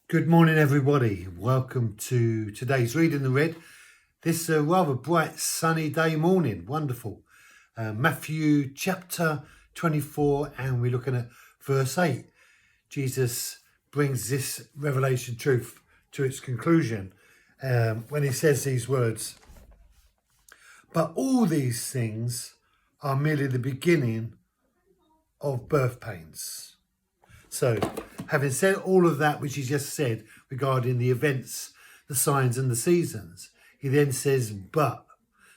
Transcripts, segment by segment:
Good morning, everybody. Welcome to today's Reading the Red. This rather bright, sunny day morning. Wonderful. Matthew chapter 24, and we're looking at verse 8. Jesus brings this revelation truth to its conclusion when he says these words. But all these things are merely the beginning of birth pains. So, having said all of that which he just said regarding the events, the signs and the seasons, he then says, but.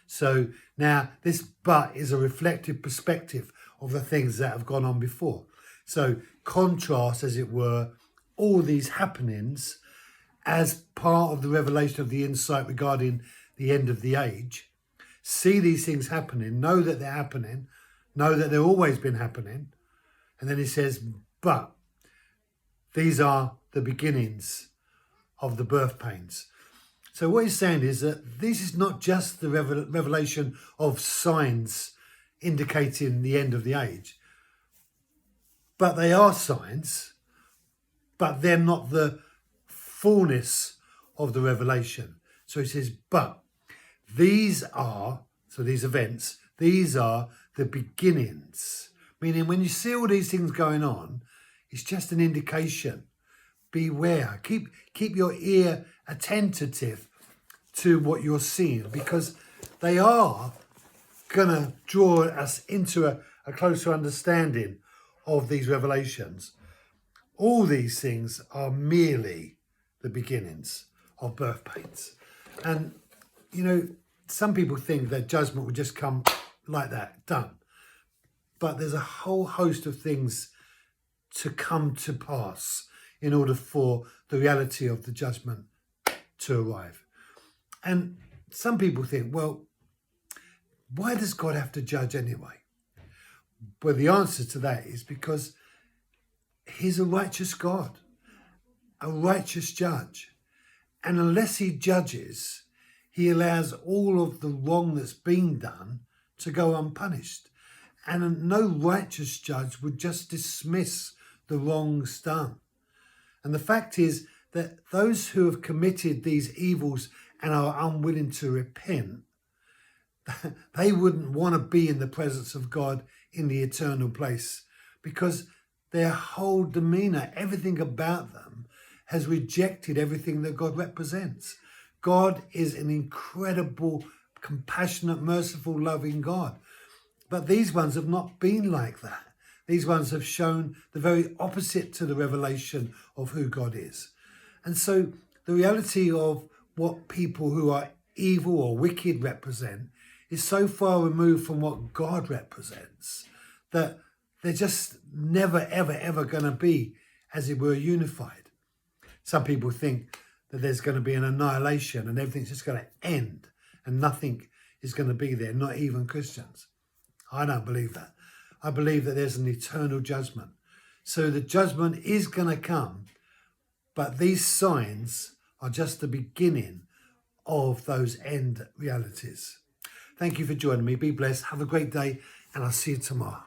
So now this but is a reflective perspective of the things that have gone on before. So contrast, as it were, all these happenings as part of the revelation of the insight regarding the end of the age. See these things happening, know that they're happening, know that they've always been happening. And then he says, but these are the beginnings of the birth pains. So what he's saying is that this is not just the revelation of signs indicating the end of the age, but they are signs, but they're not the fullness of the revelation. So he says, but these are, so these events, these are the beginnings. Meaning when you see all these things going on, it's just an indication. Beware. Keep your ear attentive to what you're seeing, because they are going to draw us into a closer understanding of these revelations. All these things are merely the beginnings of birth pains. And, you know, some people think that judgment will just come like that, done. But there's a whole host of things to come to pass in order for the reality of the judgment to arrive. And some people think, well, why does God have to judge anyway? Well, the answer to that is because he's a righteous God, a righteous judge. And unless he judges, he allows all of the wrong that's been done to go unpunished. And no righteous judge would just dismiss the wrongs done. And the fact is that those who have committed these evils and are unwilling to repent, they wouldn't want to be in the presence of God in the eternal place, because their whole demeanor, everything about them, has rejected everything that God represents. God is an incredible, compassionate, merciful, loving God. But these ones have not been like that. These ones have shown the very opposite to the revelation of who God is. And so the reality of what people who are evil or wicked represent is so far removed from what God represents that they're just never, ever, ever going to be, as it were, unified. Some people think that there's going to be an annihilation and everything's just going to end and nothing is going to be there, not even Christians. I don't believe that. I believe that there's an eternal judgment. So the judgment is going to come, but these signs are just the beginning of those end realities. Thank you for joining me. Be blessed. Have a great day, and I'll see you tomorrow.